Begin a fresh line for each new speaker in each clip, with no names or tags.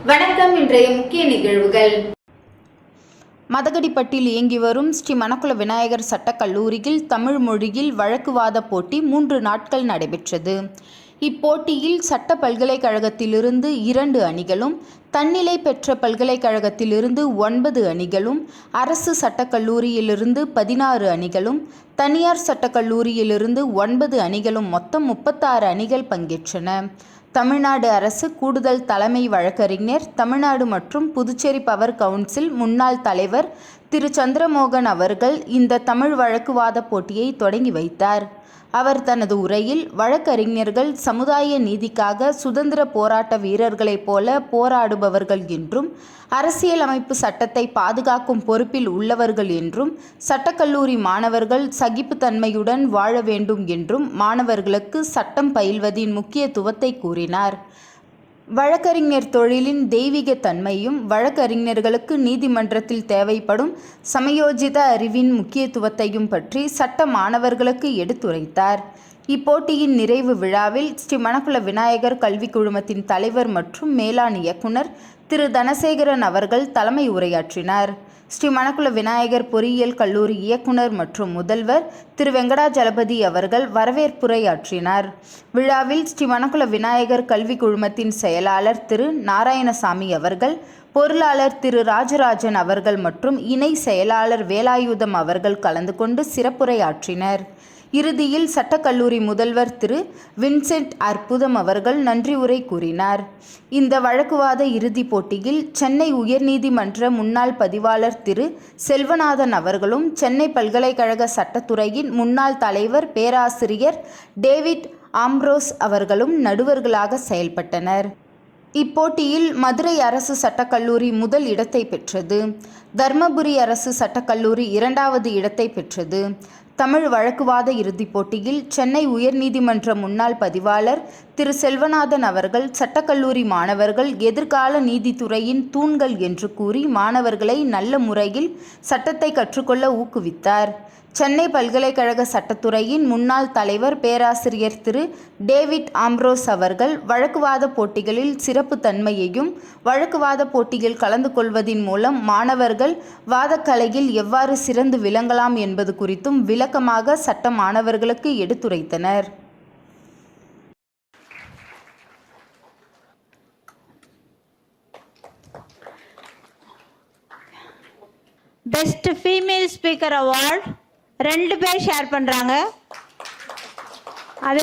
வணக்கம். இன்றைய முக்கிய நிகழ்வுகள்.
மதகடிப்பட்டில் இயங்கி வரும் ஸ்ரீ மணக்குள விநாயகர் சட்டக் கல்லூரியில் தமிழ் மொழியில் வழக்குவாத போட்டி 3 நாட்கள் நடைபெற்றது. இப்போட்டியில் சட்ட பல்கலைக்கழகத்திலிருந்து 2 அணிகளும், தன்னிலை பெற்ற பல்கலைக்கழகத்திலிருந்து 9 அணிகளும், அரசு சட்டக்கல்லூரியிலிருந்து 16 அணிகளும், தனியார் சட்டக்கல்லூரியிலிருந்து 9 அணிகளும் மொத்தம் 36 அணிகள் பங்கேற்றன. தமிழ்நாடு அரசு கூடுதல் தலைமை வழக்கறிஞர், தமிழ்நாடு மற்றும் புதுச்சேரி பவர் கவுன்சில் முன்னாள் தலைவர் திரு சந்திரமோகன் அவர்கள் இந்த தமிழ் வழக்குவாத போட்டியை தொடங்கி வைத்தார். அவர் தனது உரையில், வழக்கறிஞர்கள் சமுதாய நீதிக்காக சுதந்திர போராட்ட வீரர்களைப் போல போராடுபவர்கள் என்றும், அரசியலமைப்பு சட்டத்தை பாதுகாக்கும் பொறுப்பில் உள்ளவர்கள் என்றும், சட்டக்கல்லூரி மாணவர்கள் சகிப்புத்தன்மையுடன் வாழ வேண்டும் என்றும் மாணவர்களுக்கு சட்டம் பயில்வதின் முக்கியத்துவத்தை கூறினார். வழக்கறிஞர் தொழிலின் தெய்வீக தன்மையும், வழக்கறிஞர்களுக்கு நீதிமன்றத்தில் தேவைப்படும் சமயோஜித அறிவின் முக்கியத்துவத்தையும் பற்றி சட்ட மாணவர்களுக்கு எடுத்துரைத்தார். இப்போட்டியின் நிறைவு விழாவில் ஸ்ரீ மணக்குள விநாயகர் கல்வி குழுமத்தின் தலைவர் மற்றும் மேலாண் இயக்குனர் திரு தனசேகரன் அவர்கள் தலைமை உரையாற்றினார். ஸ்ரீ மணக்குள விநாயகர் பொறியியல் கல்லூரி இயக்குனர் மற்றும் முதல்வர் திரு வெங்கடாஜலபதி அவர்கள் வரவேற்புரையாற்றினார். விழாவில் ஸ்ரீ மணக்குள விநாயகர் கல்வி குழுமத்தின் செயலாளர் திரு நாராயணசாமி அவர்கள், பொருளாளர் திரு ராஜராஜன் அவர்கள் மற்றும் இணை செயலாளர் வேலாயுதம் அவர்கள் கலந்து கொண்டு சிறப்புரையாற்றினர். இறுதியில் சட்டக்கல்லூரி முதல்வர் திரு வின்சென்ட் அற்புதம் அவர்கள் நன்றி உரை கூறினார். இந்த வழக்குவாத இறுதிப் போட்டியில் சென்னை உயர்நீதிமன்ற முன்னாள் பதிவாளர் திரு செல்வநாதன் அவர்களும், சென்னை பல்கலைக்கழக சட்டத்துறையின் முன்னாள் தலைவர் பேராசிரியர் டேவிட் ஆம்ப்ரோஸ் அவர்களும் நடுவர்களாக செயல்பட்டனர். இப்போட்டியில் மதுரை அரசு சட்டக்கல்லூரி முதல் இடத்தை பெற்றது. தர்மபுரி அரசு சட்டக்கல்லூரி 2வது இடத்தை பெற்றது. தமிழ் வழக்குவாத இறுதிப் போட்டியில் சென்னை உயர்நீதிமன்ற முன்னாள் பதிவாளர் திரு செல்வநாதன் அவர்கள், சட்டக்கல்லூரி மாணவர்கள் எதிர்கால நீதித்துறையின் தூண்கள் என்று கூறி மாணவர்களை நல்ல முறையில் சட்டத்தை கற்றுக்கொள்ள ஊக்குவித்தார். சென்னை பல்கலைக்கழக சட்டத்துறையின் முன்னாள் தலைவர் பேராசிரியர் திரு டேவிட் ஆம்ப்ரோஸ் அவர்கள், வழக்குவாத போட்டிகளில் சிறப்பு தன்மையையும், வழக்குவாத போட்டியில் கலந்து கொள்வதின் மூலம் மாணவர்கள் வாதக்கலையில் எவ்வாறு சிறந்து விளங்கலாம் என்பது குறித்தும் விளக்கமாக சட்ட மாணவர்களுக்கு எடுத்துரைத்தனர்.
பெஸ்ட் ஃபீமேல் ஸ்பீக்கர் அவார்ட் 2 பேர் ஷேர் பண்றாங்க.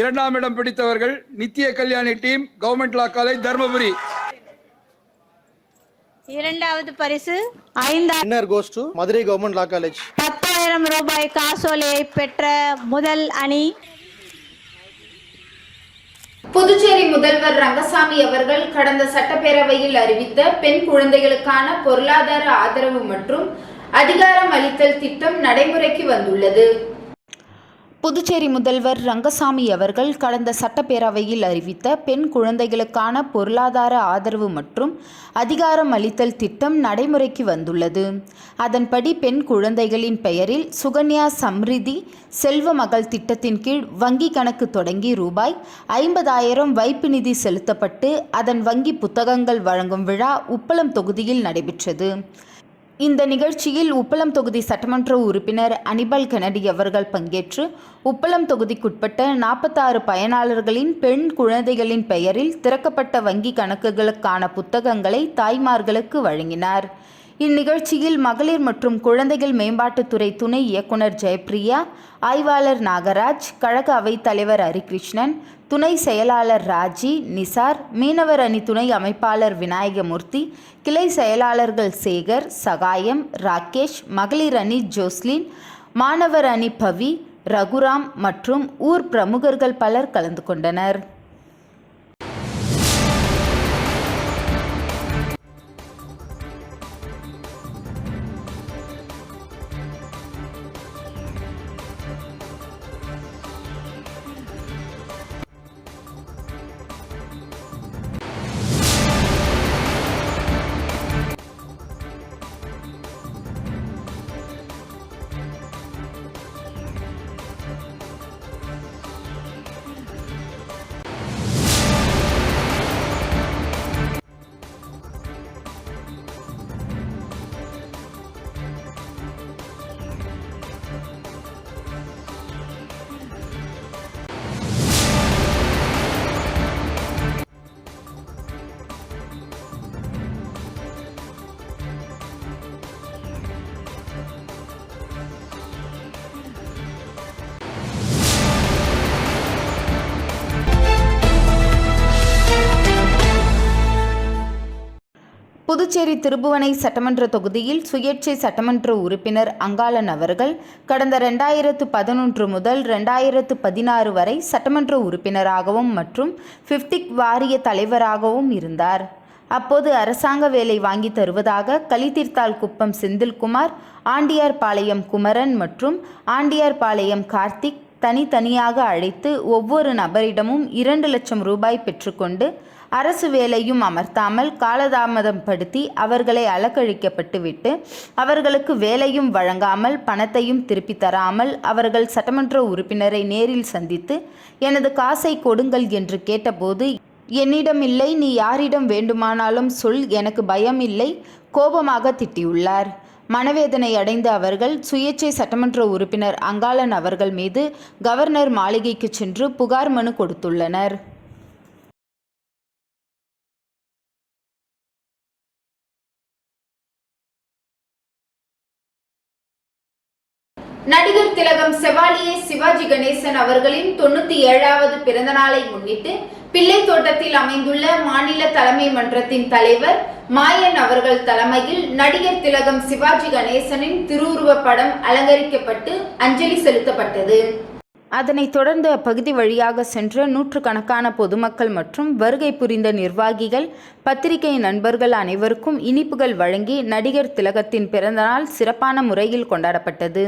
2ஆம் இடம் பிடித்தவர்கள் நித்திய கல்யாணி டீம், கவர்மெண்ட் லா காலேஜ், தர்மபுரி.
2வது பரிசு 5
winner goes to Madurai government law college.
10,000 ரூபாய் காசோலையை பெற்ற முதல் அணி
புதுச்சேரி முதல்வர் ரங்கசாமி அவர்கள் கடந்த சட்டப்பேரவையில் அறிவித்த பெண் குழந்தைகளுக்கான பொருளாதார ஆதரவு மற்றும் அதிகாரம் அளித்தல் திட்டம் நடைமுறைக்கு வந்துள்ளது.
புதுச்சேரி முதல்வர் ரங்கசாமி அவர்கள் கடந்த சட்டப்பேரவையில் அறிவித்த பெண் குழந்தைகளுக்கான பொருளாதார ஆதரவு மற்றும் அதிகாரம் அளித்தல் திட்டம் நடைமுறைக்கு வந்துள்ளது. அதன்படி பெண் குழந்தைகளின் பெயரில் சுகன்யா சம்ரிதி செல்வ மகள் திட்டத்தின் கீழ் வங்கி கணக்கு தொடங்கி ரூபாய் 50,000 வைப்பு நிதி செலுத்தப்பட்டு அதன் வங்கி புத்தகங்கள் வழங்கும் விழா உப்பளம் தொகுதியில் நடைபெற்றது. இந்த நிகழ்ச்சியில் உப்பளம் தொகுதி சட்டமன்ற உறுப்பினர் அனிபால் கெனடி அவர்கள் பங்கேற்று உப்பளம் தொகுதிக்குட்பட்ட 46 பயனாளர்களின் பெண் குழந்தைகளின் பெயரில் திறக்கப்பட்ட வங்கி கணக்குகளுக்கான புத்தகங்களை தாய்மார்களுக்கு வழங்கினார். இந்நிகழ்ச்சியில் மகளிர் மற்றும் குழந்தைகள் மேம்பாட்டுத்துறை துணை இயக்குனர் ஜெயப்பிரியா, ஆய்வாளர் நாகராஜ், கழக அவைத்தலைவர் ஹரிகிருஷ்ணன், துணை செயலாளர் ராஜி, நிசார், மீனவர் அணி துணை அமைப்பாளர் விநாயகமூர்த்தி, கிளை செயலாளர்கள் சேகர், சகாயம், ராகேஷ், மகளிர் அணி ஜோஸ்லின், மாணவர் அணி பவி, ரகுராம் மற்றும் ஊர் பிரமுகர்கள் பலர் கலந்து கொண்டனர். புதுச்சேரி திருபுவனை சட்டமன்ற தொகுதியில் சுயேட்சை சட்டமன்ற உறுப்பினர் அங்காளன் அவர்கள் கடந்த 2011 முதல் 2016 வரை சட்டமன்ற உறுப்பினராகவும் மற்றும் ஃபிஃப்டிக் வாரிய தலைவராகவும் இருந்தார். அப்போது அரசாங்க வேலை வாங்கி தருவதாக கலித்தீர்த்தால் குப்பம் செந்தில்குமார், ஆண்டியார்பாளையம் குமரன் மற்றும் ஆண்டியார்பாளையம் கார்த்திக் தனித்தனியாக அழைத்து ஒவ்வொரு நபரிடமும் 2 லட்சம் ரூபாய் பெற்றுக்கொண்டு அரசு வேலையும் அமர்த்தாமல் காலதாமதம் படுத்தி அவர்களை அலக்கழிக்கப்பட்டுவிட்டு அவர்களுக்கு வேலையும் வழங்காமல் பணத்தையும் திருப்பி தராமல் அவர்கள் சட்டமன்ற உறுப்பினரை நேரில் சந்தித்து எனது காசை கொடுங்கள் என்று கேட்டபோது, என்னிடம் இல்லை, நீ யாரிடம் வேண்டுமானாலும் சொல், எனக்கு பயம் இல்லை, கோபமாக திட்டியுள்ளார். மனவேதனை அடைந்த அவர்கள் சுயேட்சை சட்டமன்ற உறுப்பினர் அங்காளன் அவர்கள் மீது கவர்னர் மாளிகைக்கு சென்று புகார் மனு கொடுத்துள்ளனர்.
நடிகர் திலகம் செவாலியே சிவாஜி கணேசன் அவர்களின் 97வது பிறந்த நாளை முன்னிட்டு பிள்ளை தோட்டத்தில் அமைந்துள்ள மாநில தலைமை மன்றத்தின் தலைவர் மாயன் அவர்கள் தலைமையில் நடிகர் திலகம் சிவாஜி கணேசனின் திருவுருவப் படம் அலங்கரிக்கப்பட்டு அஞ்சலி செலுத்தப்பட்டது.
அதனைத் தொடர்ந்து அப்பகுதி வழியாக சென்ற நூற்றுக்கணக்கான பொதுமக்கள் மற்றும் வருகை புரிந்த நிர்வாகிகள், பத்திரிகை நண்பர்கள் அனைவருக்கும் இனிப்புகள் வழங்கி நடிகர் திலகத்தின் பிறந்தநாள் சிறப்பான முறையில் கொண்டாடப்பட்டது.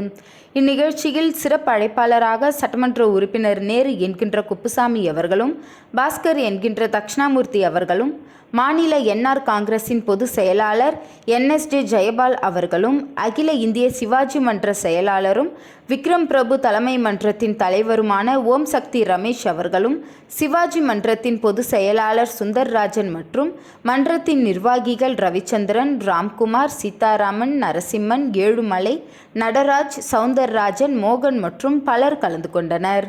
இந்நிகழ்ச்சியில் சிறப்பு அழைப்பாளராக சட்டமன்ற உறுப்பினர் நேரு என்கின்ற குப்புசாமி அவர்களும், பாஸ்கர் என்கின்ற தக்ஷணாமூர்த்தி அவர்களும், மாநில என்ஆர் காங்கிரசின் பொதுச் செயலாளர் NSJ ஜெயபால் அவர்களும், அகில இந்திய சிவாஜி மன்ற செயலாளரும் விக்ரம் பிரபு தலைமை மன்றத்தின் தலைவருமான ஓம் சக்தி ரமேஷ் அவர்களும், சிவாஜி மன்றத்தின் பொதுச் செயலாளர் சுந்தர்ராஜன் மற்றும் மன்றத்தின் நிர்வாகிகள் ரவிச்சந்திரன், ராம்குமார், சீதாராமன், நரசிம்மன், ஏழுமலை, நடராஜ், சவுந்தரராஜன், மோகன் மற்றும் பலர் கலந்து கொண்டனர்.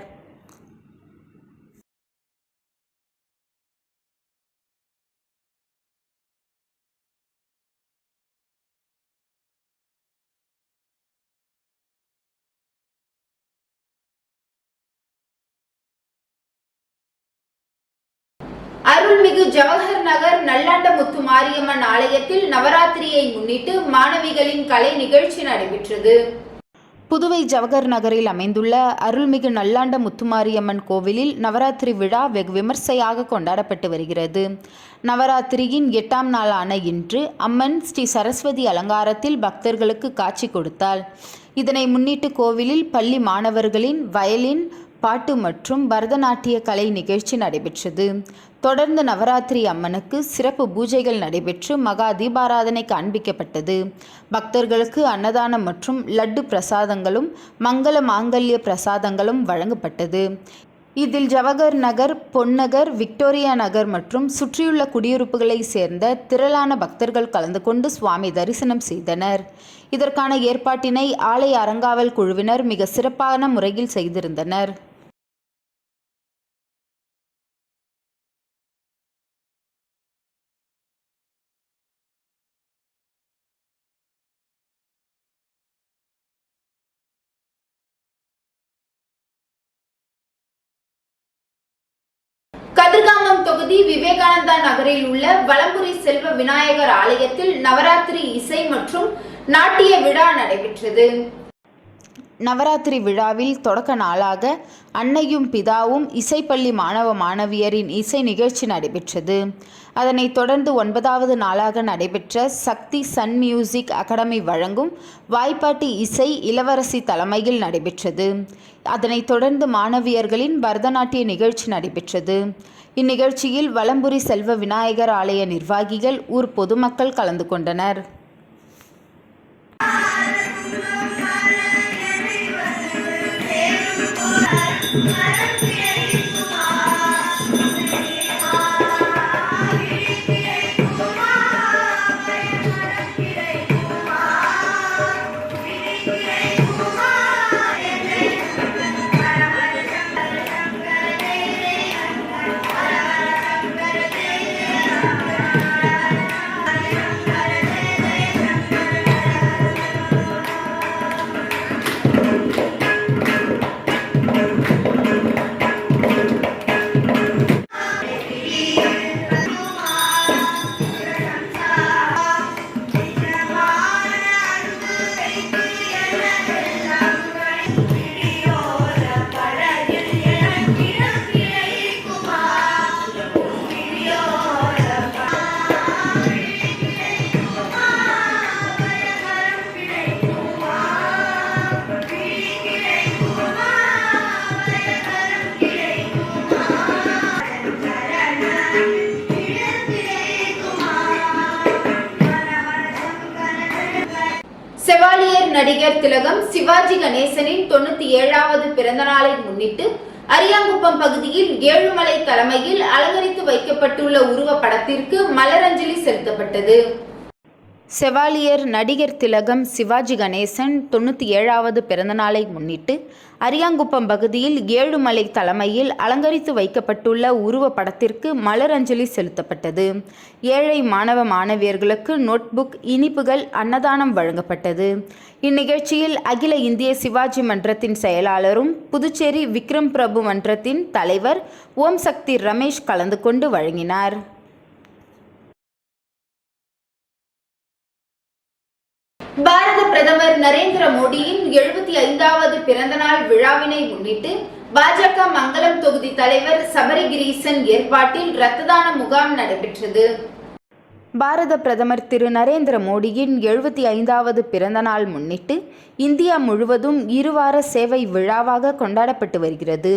அருள்மிகு ஜவஹர் நகர் நல்லாண்டமுத்து மாரியம்மன் ஆலயத்தில் நவராத்திரியை முன்னிட்டு மாணவிகளின் கலை நிகழ்ச்சி நடைபெற்றது.
புதுவை ஜவஹர் நகரில் அமைந்துள்ள அருள்மிகு நல்லாண்ட முத்துமாரியம்மன் கோவிலில் நவராத்திரி விழா வெகு விமர்சையாக கொண்டாடப்பட்டு வருகிறது. நவராத்திரியின் 8ஆம் நாளான இன்று அம்மன் ஸ்ரீ சரஸ்வதி அலங்காரத்தில் பக்தர்களுக்கு காட்சி கொடுத்தாள். இதனை முன்னிட்டு கோவிலில் பள்ளி மாணவர்களின் வயலின், பாட்டு மற்றும் பரதநாட்டிய கலை நிகழ்ச்சி நடைபெற்றது. தொடர்ந்து நவராத்திரி அம்மனுக்கு சிறப்பு பூஜைகள் நடைபெற்று மகா தீபாராதனை காண்பிக்கப்பட்டது. பக்தர்களுக்கு அன்னதானம் மற்றும் லட்டு பிரசாதங்களும் மங்கள மாங்கல்ய பிரசாதங்களும் வழங்கப்பட்டது. இதில் ஜவஹர் நகர், பொன்னகர், விக்டோரியா நகர் மற்றும் சுற்றியுள்ள குடியிருப்புகளை சேர்ந்த திரளான பக்தர்கள் கலந்து கொண்டு சுவாமி தரிசனம் செய்தனர். இதற்கான ஏற்பாட்டினை ஆலய அறங்காவல் குழுவினர் மிக சிறப்பான முறையில் செய்திருந்தனர்.
கதிர்காமம் தொகுதி விவேகானந்தா நகரில் உள்ள வலம்புரி செல்வ விநாயகர் ஆலயத்தில் நவராத்திரி இசை மற்றும் நாட்டிய விழா நடைபெற்றது.
நவராத்திரி விழாவில் தொடக்க நாளாக அன்னையும் பிதாவும் இசைப்பள்ளி மாணவ மாணவியரின் இசை நிகழ்ச்சி நடைபெற்றது. அதனைத் தொடர்ந்து 9வது நாளாக நடைபெற்ற சக்தி சன் மியூசிக் அகாடமி வழங்கும் வாய்ப்பாட்டு இசை இளவரசி தலைமையில் நடைபெற்றது. அதனைத் தொடர்ந்து மாணவியர்களின் பரதநாட்டிய நிகழ்ச்சி நடைபெற்றது. இந்நிகழ்ச்சியில் வலம்புரி செல்வ விநாயகர் ஆலய நிர்வாகிகள், ஊர் பொதுமக்கள் கலந்து கொண்டனர்.
நடிகர் திலகம் சிவாஜி கணேசனின் 97வது பிறந்த நாளை முன்னிட்டு அரியாங்குப்பம் பகுதியில் ஏழுமலை தலைமையில் அலங்கரித்து வைக்கப்பட்டுள்ள உருவப்படத்திற்கு மலரஞ்சலி செலுத்தப்பட்டது.
செவாலியர் நடிகர் திலகம் சிவாஜி கணேசன் 97வது பிறந்தநாளை முன்னிட்டு அரியாங்குப்பம் பகுதியில் ஏழுமலை தலைமையில் அலங்கரித்து வைக்கப்பட்டுள்ள உருவப்படத்திற்கு மலரஞ்சலி செலுத்தப்பட்டது. ஏழை மாணவ மாணவியர்களுக்கு நோட்புக், இனிப்புகள், அன்னதானம் வழங்கப்பட்டது. இந்நிகழ்ச்சியில் அகில இந்திய சிவாஜி மன்றத்தின் செயலாளரும் புதுச்சேரி விக்ரம் பிரபு மன்றத்தின் தலைவர் ஓம் சக்தி ரமேஷ் கலந்து கொண்டு வழங்கினார்.
பாரத பிரதமர் நரேந்திர மோடியின் 75வது பிறந்தநாள் விழாவினை முன்னிட்டு பாஜக மங்கலம் தொகுதி தலைவர் சபரிகிரீசன் ஏற்பாட்டில் இரத்த தான முகாம் நடைபெற்றது.
பாரத பிரதமர் திரு நரேந்திர மோடியின் 75வது பிறந்தநாள் முன்னிட்டு இந்தியா முழுவதும் இருவார சேவை விழாவாக கொண்டாடப்பட்டு வருகிறது.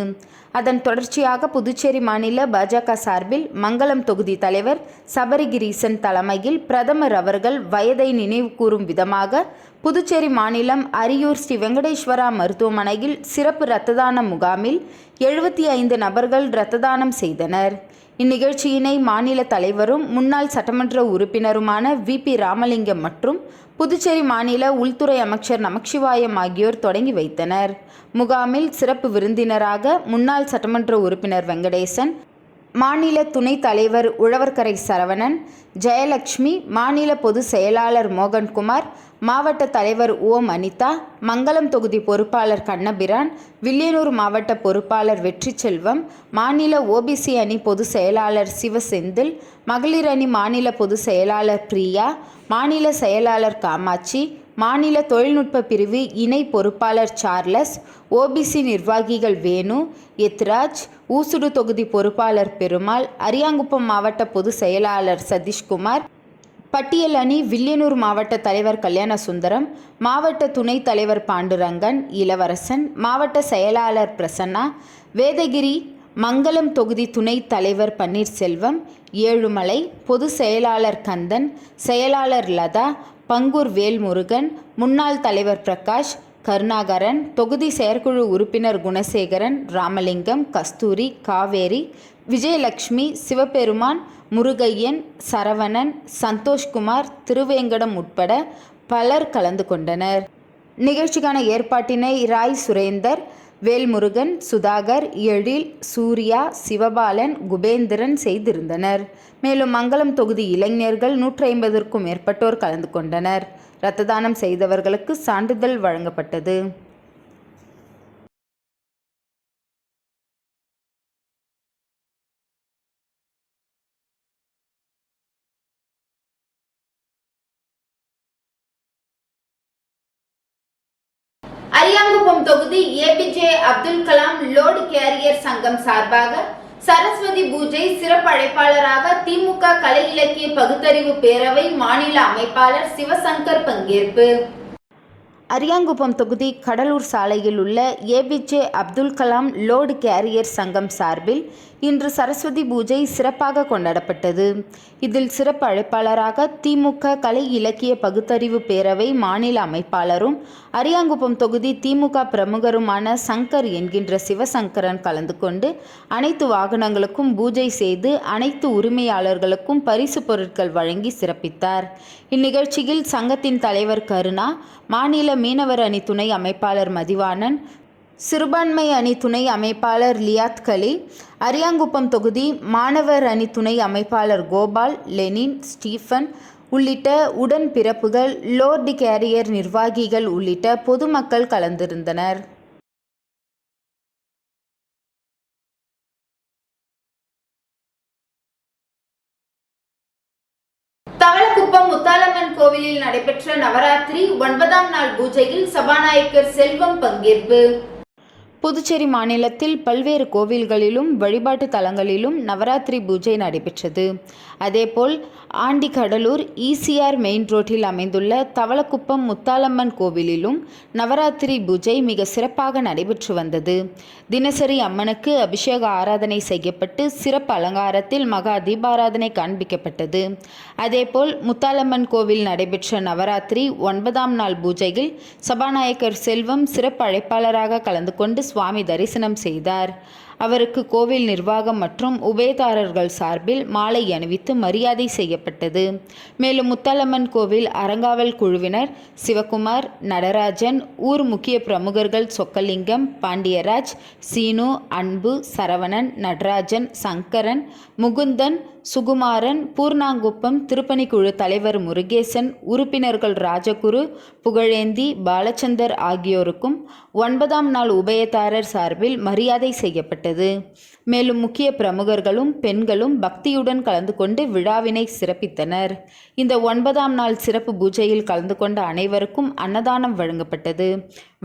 அதன் தொடர்ச்சியாக புதுச்சேரி மாநில பாஜக சார்பில் மங்கலம் தொகுதி தலைவர் சபரிகிரீசன் தலைமையில் பிரதமர் அவர்கள் வயதை நினைவு கூறும் விதமாக புதுச்சேரி மாநிலம் அரியூர் ஸ்ரீ வெங்கடேஸ்வரா மருத்துவமனையில் சிறப்பு இரத்த தான முகாமில் 75 நபர்கள் இரத்த தானம் செய்தனர். இந்நிகழ்ச்சியினை மாநில தலைவரும் முன்னாள் சட்டமன்ற உறுப்பினருமான VP ராமலிங்கம் மற்றும் புதுச்சேரி மாநில உள்துறை அமைச்சர் நமச்சிவாயம் ஆகியோர் தொடங்கி வைத்தனர். முகாமில் சிறப்பு விருந்தினராக முன்னாள் சட்டமன்ற உறுப்பினர் வெங்கடேசன், மாநில துணைத் தலைவர் உழவர்கரை சரவணன், ஜெயலட்சுமி, மாநில பொதுச் செயலாளர் மோகன்குமார், மாவட்ட தலைவர் ஓம் அனிதா, மங்கலம் தொகுதி பொறுப்பாளர் கண்ணபிரான், வில்லியனூர் மாவட்ட பொறுப்பாளர் வெற்றி செல்வம், மாநில OBC அணி பொதுச் செயலாளர் சிவசெந்தில், மகளிர் அணி மாநில பொதுச் செயலாளர் பிரியா, மாநில செயலாளர் காமாட்சி, மாநில தொழில்நுட்ப பிரிவு இணை பொறுப்பாளர் சார்லஸ், OBC நிர்வாகிகள் வேணு, எத்ராஜ், ஊசுடு தொகுதி பொறுப்பாளர் பெருமாள், அரியாங்குப்பம் மாவட்ட பொதுச் செயலாளர் சதீஷ்குமார், பட்டியல் அணி வில்லியனூர் மாவட்ட தலைவர் கல்யாணசுந்தரம், மாவட்ட துணைத் தலைவர் பாண்டுரங்கன், இளவரசன், மாவட்ட செயலாளர் பிரசன்னா, வேதகிரி மங்கலம் தொகுதி துணைத் தலைவர் பன்னீர்செல்வம், ஏழுமலை பொதுச் செயலாளர் கந்தன், செயலாளர் லதா, பங்கூர் வேல்முருகன், முன்னாள் தலைவர் பிரகாஷ், கருணாகரன், தொகுதி செயற்குழு உறுப்பினர் குணசேகரன், ராமலிங்கம், கஸ்தூரி, காவேரி, விஜயலட்சுமி, சிவபெருமான், முருகையன், சரவணன், சந்தோஷ்குமார், திருவேங்கடம் உட்பட பலர் கலந்து கொண்டனர். நிகழ்ச்சிக்கான ஏற்பாட்டினை ராய் சுரேந்தர், வேல்முருகன், சுதாகர், எழில், சூர்யா, சிவபாலன், குபேந்திரன் செய்திருந்தனர். மேலும் மங்கலம் தொகுதி இளைஞர்கள் 150க்கும் மேற்பட்டோர் கலந்து கொண்டனர். இரத்த தானம் செய்தவர்களுக்கு சான்றிதழ் வழங்கப்பட்டது.
அரியாங்குப்பம் தொகுதி APJ Abdul Kalam load carrier சங்கம் சார்பாக சரஸ்வதி பூஜை சிறப்பு அழைப்பாளராக திமுக கலை இலக்கிய பகுத்தறிவு பேரவை மாநில அமைப்பாளர் சிவசங்கர் பங்கேற்பு.
அரியாங்குப்பம் தொகுதி கடலூர் சாலையில் உள்ள APJ Abdul Kalam load carrier சங்கம் சார்பில் இன்று சரஸ்வதி பூஜை சிறப்பாக கொண்டாடப்பட்டது. இதில் சிறப்பு அழைப்பாளராக திமுக கலை இலக்கிய பகுத்தறிவு பேரவை மாநில அமைப்பாளரும் அரியாங்குப்பம் தொகுதி திமுக பிரமுகருமான சங்கர் என்கின்ற சிவசங்கரன் கலந்து கொண்டு அனைத்து வாகனங்களுக்கும் பூஜை செய்து அனைத்து உரிமையாளர்களுக்கும் பரிசு பொருட்கள் வழங்கி சிறப்பித்தார். இந்நிகழ்ச்சியில் சங்கத்தின் தலைவர் கருணா, மாநில மீனவர் அணி துணை அமைப்பாளர் மதிவாணன், சிறுபான்மை அணி துணை அமைப்பாளர் லியாத் கலி, அரியாங்குப்பம் தொகுதி மாணவர் அணி துணை அமைப்பாளர் கோபால், லெனின், ஸ்டீஃபன் உள்ளிட்ட உடன்பிறப்புகள், லோர்டு கேரியர் நிர்வாகிகள் உள்ளிட்ட பொதுமக்கள் கலந்திருந்தனர்.
தவளக்குப்பம் முத்தாலம்மன் கோவிலில் நடைபெற்ற நவராத்திரி 9ஆம் நாள் பூஜையில் சபாநாயகர் செல்வம் பங்கேற்பு.
புதுச்சேரி மாநிலத்தில் பல்வேறு கோவில்களிலும் வழிபாட்டு தலங்களிலும் நவராத்திரி பூஜை நடைபெற்றது. அதேபோல் ஆண்டிகடலூர் ECR மெயின் ரோட்டில் அமைந்துள்ள தவளக்குப்பம் முத்தாலம்மன் கோவிலிலும் நவராத்திரி பூஜை மிக சிறப்பாக நடைபெற்று வந்தது. தினசரி அம்மனுக்கு அபிஷேக ஆராதனை செய்யப்பட்டு சிறப்பு அலங்காரத்தில் மகா தீபாராதனை காண்பிக்கப்பட்டது. அதேபோல் முத்தாலம்மன் கோவில் நடைபெற்ற நவராத்திரி 9ஆம் நாள் பூஜையில் சபாநாயகர் செல்வம் சிறப்பு அழைப்பாளராக கலந்து கொண்டு சுவாமி தரிசனம் செய்தார். அவருக்கு கோவில் நிர்வாகம் மற்றும் உபயதாரர்கள் சார்பில் மாலை அணிவித்து மரியாதை செய்யப்பட்டது. மேலும் முத்தாலம்மன் கோவில் அறங்காவல் குழுவினர் சிவகுமார், நடராஜன், ஊர் முக்கிய பிரமுகர்கள் சொக்கலிங்கம், பாண்டியராஜ், சீனு, அன்பு, சரவணன், நடராஜன், சங்கரன், முகுந்தன், சுகுமாரன், பூர்ணாங்குப்பம் திருப்பணிக்குழு தலைவர் முருகேசன், உறுப்பினர்கள் ராஜகுரு, புகழேந்தி, பாலச்சந்தர் ஆகியோருக்கும் 9ஆம் நாள் உபயதாரர் சார்பில் மரியாதை செய்யப்பட்டது. மேலும் முக்கிய பிரமுகர்களும் பெண்களும் பக்தியுடன் கலந்து கொண்டு விழாவினை சிறப்பித்தனர். இந்த 9ஆம் நாள் சிறப்பு பூஜையில் கலந்து கொண்ட அனைவருக்கும் அன்னதானம் வழங்கப்பட்டது.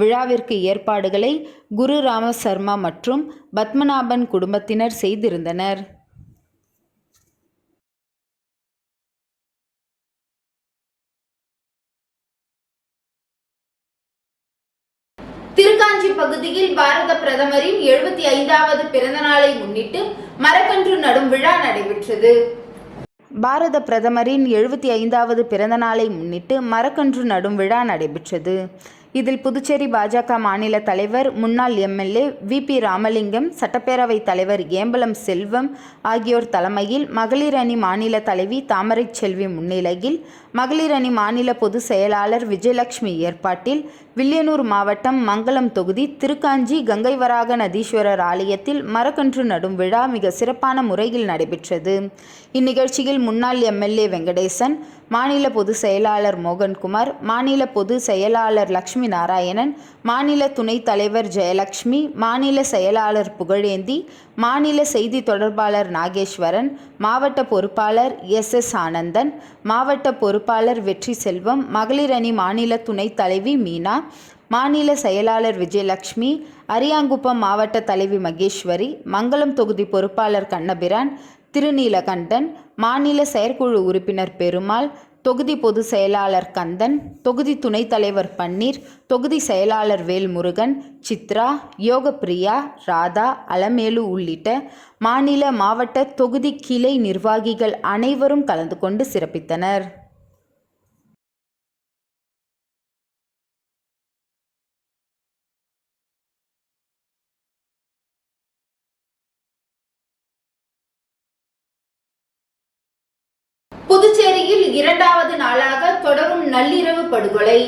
விழாவிற்கு ஏற்பாடுகளை குரு ராம சர்மா மற்றும் பத்மநாபன் குடும்பத்தினர் செய்திருந்தனர்.
திருக்காஞ்சி பகுதியில் பாரத பிரதமரின் 75வது பிறந்த நாளை முன்னிட்டு மரக்கன்று நடும் விழா நடைபெற்றது.
பாரத பிரதமரின் 75வது பிறந்த நாளை முன்னிட்டு மரக்கன்று நடும் விழா நடைபெற்றது. இதில் புதுச்சேரி பாஜக மாநில தலைவர் முன்னாள் MLA VP ராமலிங்கம், சட்டப்பேரவைத் தலைவர் ஏம்பலம் செல்வம் ஆகியோர் தலைமையில் மகளிர் அணி மாநில தலைவி தாமரை செல்வி முன்னிலையில் மகளிர் அணி மாநில பொதுச் செயலாளர் விஜயலட்சுமி ஏற்பாட்டில் வில்லியனூர் மாவட்டம் மங்கலம் தொகுதி திருக்காஞ்சி கங்கைவராக நதீஸ்வரர் ஆலயத்தில் மரக்கன்று நடும் விழா மிக சிறப்பான முறையில் நடைபெற்றது. இந்நிகழ்ச்சியில் முன்னாள் MLA வெங்கடேசன், மாநில பொதுச் செயலாளர் மோகன்குமார், மாநில பொதுச் செயலாளர் லட்சுமி நாராயணன், மாநில துணைத் தலைவர் ஜெயலட்சுமி, மாநில செயலாளர் புகழேந்தி, மாநில செய்தி தொடர்பாளர் நாகேஸ்வரன், மாவட்ட பொறுப்பாளர் SS ஆனந்தன், மாவட்ட பொறுப்பாளர் வெற்றி செல்வம், மகளிர் அணி மாநில துணைத் தலைவி மீனா, மாநில செயலாளர் விஜயலட்சுமி, அரியாங்குப்பம் மாவட்ட தலைவி மகேஸ்வரி, மங்கலம் தொகுதி பொறுப்பாளர் கண்ணபிரான், திருநீலகண்டன், மாநில செயற்குழு உறுப்பினர் பெருமாள், தொகுதி பொதுச் செயலாளர் கந்தன், தொகுதி துணைத் தலைவர் பன்னீர், தொகுதி செயலாளர் வேல்முருகன், சித்ரா, யோகப்பிரியா, ராதா, அலமேலு உள்ளிட்ட மாநில மாவட்ட தொகுதி கிளை நிர்வாகிகள் அனைவரும் கலந்து கொண்டு சிறப்பித்தனர்.
புதுச்சேரியில் 2வது நாளாக தொடரும் நள்ளிரவு படுகொலை.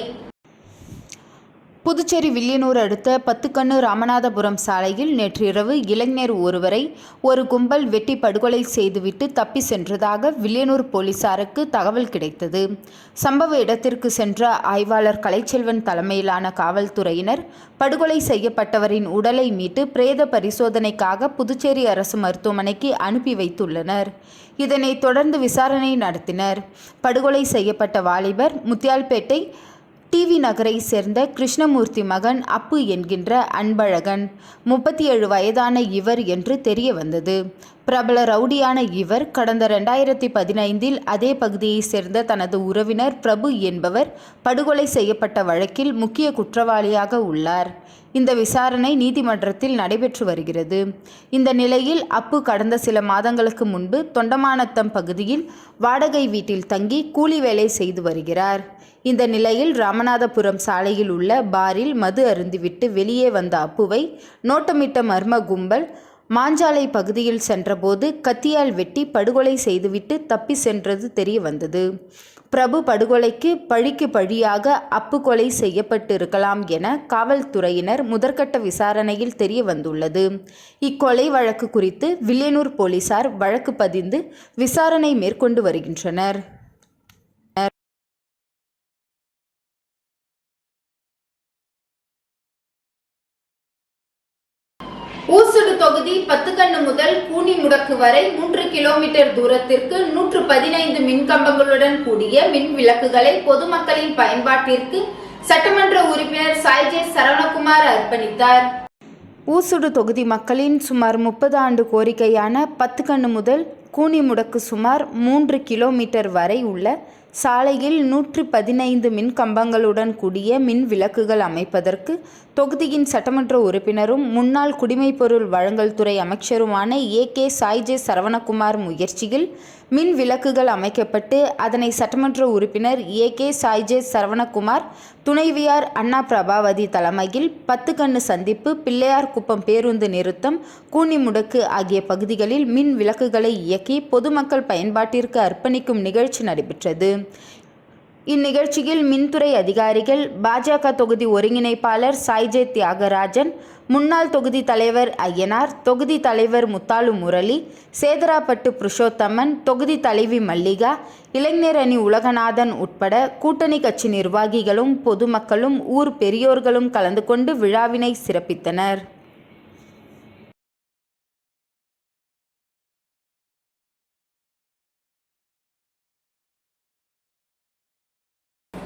புதுச்சேரி வில்லியனூர் அடுத்த பத்துக்கண்ணு ராமநாதபுரம் சாலையில் நேற்றிரவு இளைஞர் ஒருவரை ஒரு கும்பல் வெட்டி படுகொலை செய்துவிட்டு தப்பி சென்றதாக வில்லியனூர் போலீசாருக்கு தகவல் கிடைத்தது. சம்பவ இடத்திற்கு சென்ற ஆய்வாளர் கலைச்செல்வன் தலைமையிலான காவல்துறையினர் படுகொலை செய்யப்பட்டவரின் உடலை மீட்டு பிரேத பரிசோதனைக்காக புதுச்சேரி அரசு மருத்துவமனைக்கு அனுப்பி வைத்துள்ளனர். இதனைத் தொடர்ந்து விசாரணை நடத்தினர். படுகொலை செய்யப்பட்ட வாலிபர் முத்தியால்பேட்டை டிவி நகரை சேர்ந்த கிருஷ்ணமூர்த்தி மகன் அப்பு என்கின்ற அன்பழகன். 37 வயதான இவர் என்று தெரிய வந்தது. பிரபல ரவுடியான இவர் கடந்த 2015 அதே பகுதியை சேர்ந்த தனது உறவினர் பிரபு என்பவர் படுகொலை செய்யப்பட்ட வழக்கில் முக்கிய குற்றவாளியாக உள்ளார். இந்த விசாரணை நீதிமன்றத்தில் நடைபெற்று வருகிறது. இந்த நிலையில் அப்பு கடந்த சில மாதங்களுக்கு முன்பு தொண்டமானத்தம் பகுதியில் வாடகை வீட்டில் தங்கி கூலி வேலை செய்து வருகிறார். இந்த நிலையில் ராமநாதபுரம் சாலையில் உள்ள பாரில் மது அருந்திவிட்டு வெளியே வந்த அப்புவை நோட்டமிட்ட மர்ம கும்பல் மாஞ்சாலை பகுதியில் சென்றபோது கத்தியால் வெட்டி படுகொலை செய்துவிட்டு தப்பி சென்றது தெரிய வந்தது. பிரபு படுகொலைக்கு பழிக்கு பழியாக அப்பு கொலை செய்யப்பட்டிருக்கலாம் என காவல்துறையினர் முதற்கட்ட விசாரணையில் தெரிய வந்துள்ளது. இக்கொலை வழக்கு குறித்து வில்லியனூர் போலீசார் வழக்கு பதிந்து விசாரணை மேற்கொண்டு வருகின்றனர்.
ஊசுடு தொகுதி பத்துக்கண்ணு முதல் கூனிமுடக்கு வரை 3 கிலோமீட்டர் தூரத்திற்கு 115 மின்கம்பங்களுடன் கூடிய மின் விளக்குகளை பொதுமக்களின் பயன்பாட்டிற்கு சட்டமன்ற உறுப்பினர் சாய்ஜே சரவணகுமார் அர்ப்பணித்தார்.
ஊசுடு தொகுதி மக்களின் சுமார் 30 ஆண்டு கோரிக்கையான 10 கண்ணு முதல் கூனி முடக்கு சுமார் 3 கிலோமீட்டர் வரை உள்ள சாலையில் 115 மின் கம்பங்களுடன் கூடிய மின் விளக்குகள் அமைப்பதற்கு தொகுதியின் சட்டமன்ற உறுப்பினரும் முன்னாள் குடிமைப்பொருள் வழங்கல் துறை அமைச்சருமான ஏ.கே. சாய்ஜே சரவணகுமார் முயற்சியில் மின் விளக்குகள் அமைக்கப்பட்டு அதனை சட்டமன்ற உறுப்பினர் ஏ.கே. சாய்ஜே சரவணகுமார், துணைவியார் அண்ணா பிரபாவதி தலைமையில் 10 கண்ணு சந்திப்பு, பிள்ளையார் குப்பம் பேருந்து நிறுத்தம், கூனிமுடக்கு ஆகிய பகுதிகளில் மின் விளக்குகளை இயக்கி பொதுமக்கள் பயன்பாட்டிற்கு அர்ப்பணிக்கும் நிகழ்ச்சி நடைபெற்றது. இந்நிகழ்ச்சியில் மின்துறை அதிகாரிகள், பாஜக தொகுதி ஒருங்கிணைப்பாளர் சாய்ஜே தியாகராஜன், முன்னாள் தொகுதி தலைவர் ஐயனார், தொகுதி தலைவர் முத்தாலு முரளி, சேதராப்பட்டு புருஷோத்தமன், தொகுதி தலைவி மல்லிகா, இளைஞர் அணி உலகநாதன் உட்பட கூட்டணி கட்சி நிர்வாகிகளும் பொதுமக்களும் ஊர் பெரியோர்களும் கலந்து கொண்டு விழாவினை சிறப்பித்தனர்.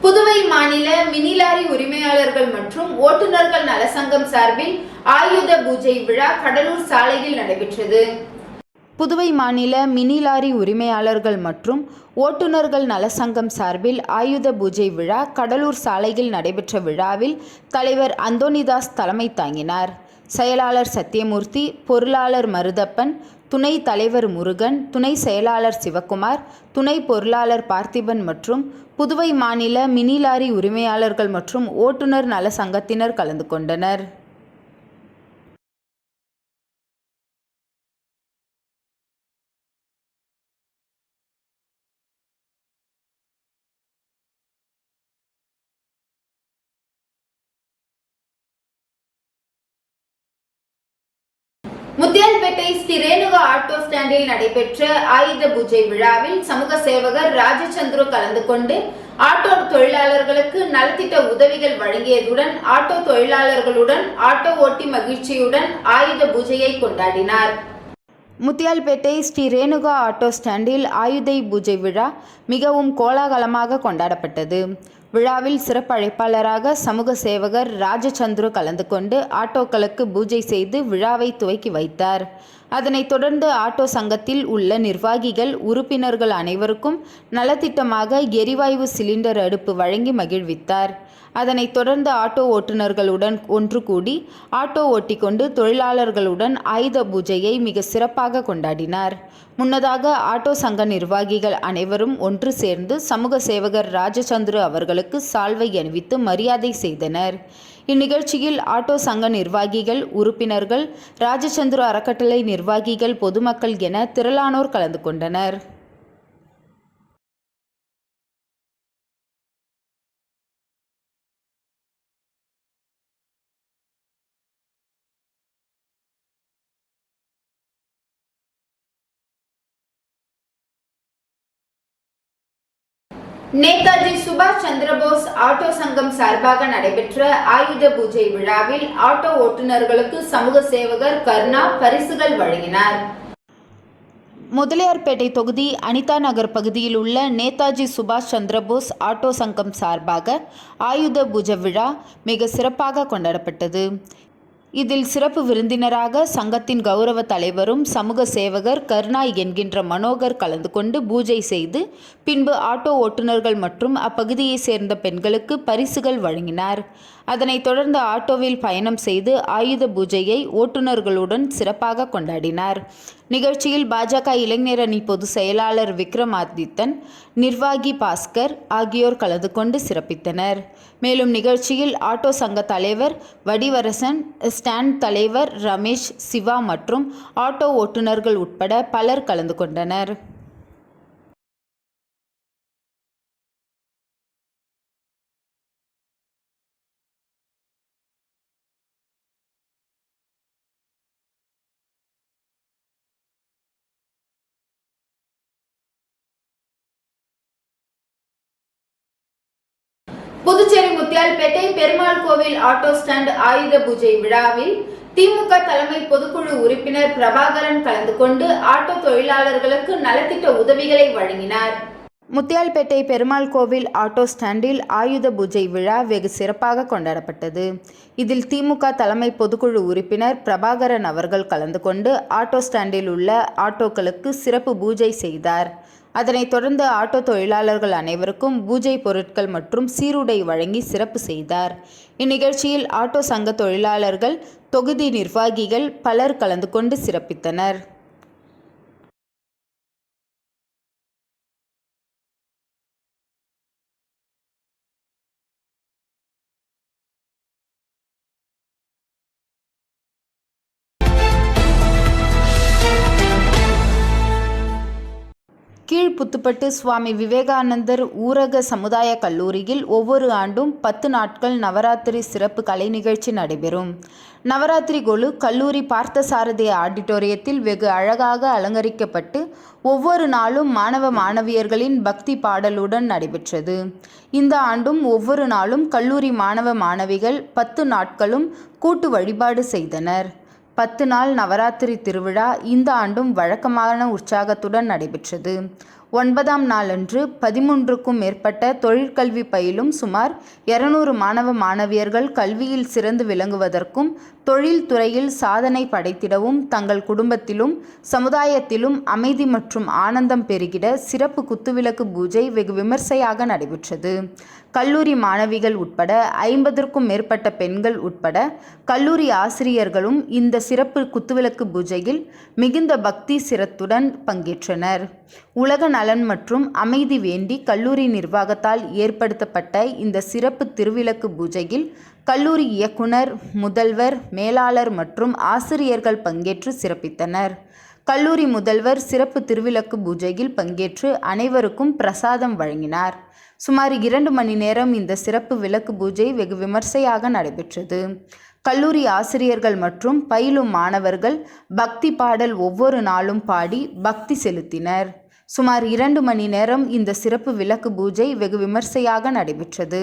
புதுவை மாநில மினி லாரி உரிமையாளர்கள் மற்றும் ஓட்டுநர்கள் நலசங்கம் சார்பில் ஆயுத பூஜை விழா கடலூர் சாலையில் நடைபெற்றது.
புதுவை மாநில மினி லாரி உரிமையாளர்கள் மற்றும் ஓட்டுநர்கள் நலசங்கம் சார்பில் ஆயுத பூஜை விழா கடலூர் சாலையில் நடைபெற்ற விழாவில் தலைவர் அந்தோணிதாஸ் தலைமை தாங்கினார். செயலாளர் சத்தியமூர்த்தி, பொருளாளர் மருதப்பன், துணை தலைவர் முருகன், துணை செயலாளர் சிவக்குமார், துணை பொருளாளர் பார்த்திபன் மற்றும் புதுவை மாநில மினி லாரி உரிமையாளர்கள் மற்றும் ஓட்டுநர் நல சங்கத்தினர் கலந்து கொண்டனர்.
முத்தியால்பேட்டை ஸ்ரீ ரேணுகா ஆட்டோ ஸ்டாண்டில் நடைபெற்ற ஆயுத பூஜை விழாவில் சமூக சேவகர் ராஜச்சந்திரு கலந்து கொண்டு ஆட்டோ தொழிலாளர்களுக்கு நலத்திட்ட உதவிகள் வழங்கியதுடன் ஆட்டோ தொழிலாளர்களுடன் ஆட்டோ ஓட்டி மகிழ்ச்சியுடன் ஆயுத பூஜையை கொண்டாடினார்.
முத்தியால்பேட்டை ஸ்ரீ ரேணுகா ஆட்டோ ஸ்டாண்டில் ஆயுத பூஜை விழா மிகவும் கோலாகலமாக கொண்டாடப்பட்டது. விழாவில் சிறப்பு அழைப்பாளராக சமூக சேவகர் ராஜச்சந்திரு கலந்து கொண்டு ஆட்டோக்களுக்கு பூஜை செய்து விழாவை துவக்கி வைத்தார். அதனைத் தொடர்ந்து ஆட்டோ சங்கத்தில் உள்ள நிர்வாகிகள், உறுப்பினர்கள் அனைவருக்கும் நலத்திட்டமாக எரிவாயு சிலிண்டர் அடுப்பு வழங்கி மகிழ்வித்தார். அதனைத் தொடர்ந்து ஆட்டோ ஓட்டுநர்களுடன் ஒன்று கூடி ஆட்டோ ஓட்டிக்கொண்டு தொழிலாளர்களுடன் ஆயுத பூஜையை மிக சிறப்பாக கொண்டாடினார். முன்னதாக ஆட்டோ சங்க நிர்வாகிகள் அனைவரும் ஒன்று சேர்ந்து சமூக சேவகர் ராஜச்சந்திரு அவர்களுக்கு சால்வை அணிவித்து மரியாதை செய்தனர். இந்நிகழ்ச்சியில் ஆட்டோ சங்க நிர்வாகிகள், உறுப்பினர்கள், ராஜச்சந்திரு அறக்கட்டளை நிர்வாகிகள், பொதுமக்கள் என திரளானோர் கலந்து கொண்டனர்.
நேதாஜி சுபாஷ் சந்திரபோஸ் ஆட்டோ சங்கம் சார்பாக நடைபெற்ற ஆயுத பூஜை விழாவில் ஆட்டோ ஓட்டுநர்களுக்கு சமூக சேவகர் கருணா பரிசுகள் வழங்கினார்.
முதலியார்பேட்டை தொகுதி அனிதா நகர் பகுதியில் உள்ள நேதாஜி சுபாஷ் சந்திரபோஸ் ஆட்டோ சங்கம் சார்பாக ஆயுத பூஜை விழா மிக சிறப்பாக கொண்டாடப்பட்டது. இதில் சிறப்பு விருந்தினராக சங்கத்தின் கௌரவ தலைவரும் சமூக சேவகர் கருணா என்கின்ற மனோகர் கலந்து கொண்டு பூஜை செய்து பின்பு ஆட்டோ ஓட்டுநர்கள் மற்றும் அப்பகுதியை சேர்ந்த பெண்களுக்கு பரிசுகள் வழங்கினார். அதனைத் தொடர்ந்து ஆட்டோவில் பயணம் செய்து ஆயுத பூஜையை ஓட்டுநர்களுடன் சிறப்பாக கொண்டாடினார். நிகழ்ச்சியில் பாஜக இளைஞர் அணி பொதுச் செயலாளர் விக்ரமாதித்தன், நிர்வாகி பாஸ்கர் ஆகியோர் கலந்து கொண்டு சிறப்பித்தனர். மேலும் நிகழ்ச்சியில் ஆட்டோ சங்க தலைவர் வடிவரசன், ஸ்டாண்ட் தலைவர் ரமேஷ், சிவா மற்றும் ஆட்டோ ஓட்டுநர்கள் உட்பட பலர் கலந்து கொண்டனர்.
புதுச்சேரி முத்தியால்பேட்டை பெருமாள் கோவில் ஆட்டோ ஸ்டாண்ட் ஆயுத பூஜை விழாவில் திமுக தலைமை பொதுக்குழு உறுப்பினர் பிரபாகரன் கலந்து கொண்டு ஆட்டோ தொழிலாளர்களுக்கு நலத்திட்ட உதவிகளை வழங்கினார்.
முத்தியால்பேட்டை பெருமாள் கோவில் ஆட்டோ ஸ்டாண்டில் ஆயுத பூஜை விழா வெகு சிறப்பாக கொண்டாடப்பட்டது. இதில் திமுக தலைமை பொதுக்குழு உறுப்பினர் பிரபாகரன் அவர்கள் கலந்து கொண்டு ஆட்டோ ஸ்டாண்டில் உள்ள ஆட்டோக்களுக்கு சிறப்பு பூஜை செய்தார். அதனைத் தொடர்ந்து ஆட்டோ தொழிலாளர்கள் அனைவருக்கும் பூஜை பொருட்கள் மற்றும் சீருடை வழங்கி சிறப்பு செய்தார். இந்நிகழ்ச்சியில் ஆட்டோ சங்க தொழிலாளர்கள், தொகுதி நிர்வாகிகள் பலர் கலந்து கொண்டு சிறப்பித்தனர். கீழ்புத்துப்பட்டு சுவாமி விவேகானந்தர் ஊரக சமுதாய கல்லூரியில் ஒவ்வொரு ஆண்டும் 10 நாட்கள் நவராத்திரி சிறப்பு கலை நிகழ்ச்சி நடைபெறும். நவராத்திரி கொலு கல்லூரி பார்த்தசாரதி ஆடிட்டோரியத்தில் வெகு அழகாக அலங்கரிக்கப்பட்டு ஒவ்வொரு நாளும் மாணவ மாணவியர்களின் பக்தி பாடலுடன் நடைபெற்றது. இந்த ஆண்டும் ஒவ்வொரு நாளும் கல்லூரி மாணவ மாணவிகள் 10 நாட்களும் கூட்டு வழிபாடு செய்தனர். 10 நாள் நவராத்திரி திருவிழா இந்த ஆண்டும் வழக்கமான உற்சாகத்துடன் நடைபெற்றது. 9ஆம் நாளன்று 13க்கும் மேற்பட்ட தொழிற்கல்வி பயிலும் சுமார் 200 மாணவ மாணவியர்கள் கல்வியில் சிறந்து விளங்குவதற்கும் தொழில் துறையில் சாதனை படைத்திடவும் தங்கள் குடும்பத்திலும் சமுதாயத்திலும் அமைதி மற்றும் ஆனந்தம் பெருகிட சிறப்பு குத்துவிளக்கு பூஜை வெகு விமர்சையாக நடைபெற்றது. கல்லூரி மாணவிகள் உட்பட 50க்கும் மேற்பட்ட பெண்கள் உட்பட கல்லூரி ஆசிரியர்களும் இந்த சிறப்பு குத்துவிளக்கு பூஜையில் மிகுந்த பக்தி சிரத்துடன் பங்கேற்றனர். உலக நலன் மற்றும் அமைதி வேண்டி கல்லூரி நிர்வாகத்தால் ஏற்படுத்தப்பட்ட இந்த சிறப்பு திருவிளக்கு பூஜையில் கல்லூரி இயக்குனர், முதல்வர், மேலாளர் மற்றும் ஆசிரியர்கள் பங்கேற்று சிறப்பித்தனர். கல்லூரி முதல்வர் சிறப்பு திருவிளக்கு பூஜையில் பங்கேற்று அனைவருக்கும் பிரசாதம் வழங்கினார். சுமார் 2 மணி நேரம் இந்த சிறப்பு விளக்கு பூஜை வெகு விமர்சையாக நடைபெற்றது. கல்லூரி ஆசிரியர்கள் மற்றும் பயிலும் மாணவர்கள் பக்தி பாடல் ஒவ்வொரு நாளும் பாடி பக்தி செலுத்தினர். சுமார் 2 மணி நேரம் இந்த சிறப்பு விளக்கு பூஜை வெகு விமர்சையாக நடைபெற்றது.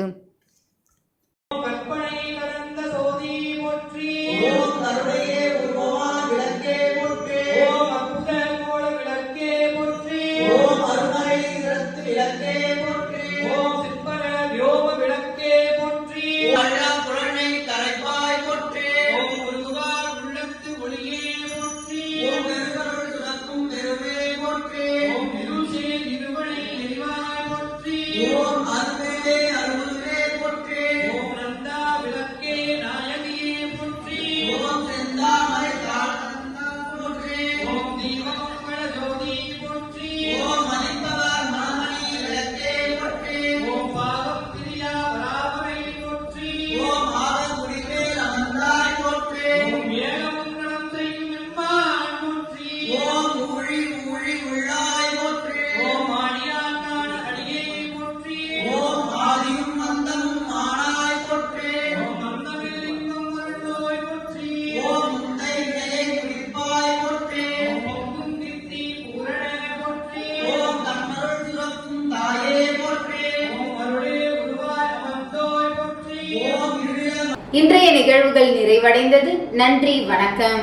இன்றைய நிகழ்வுகள் நிறைவடைந்தது. நன்றி, வணக்கம்.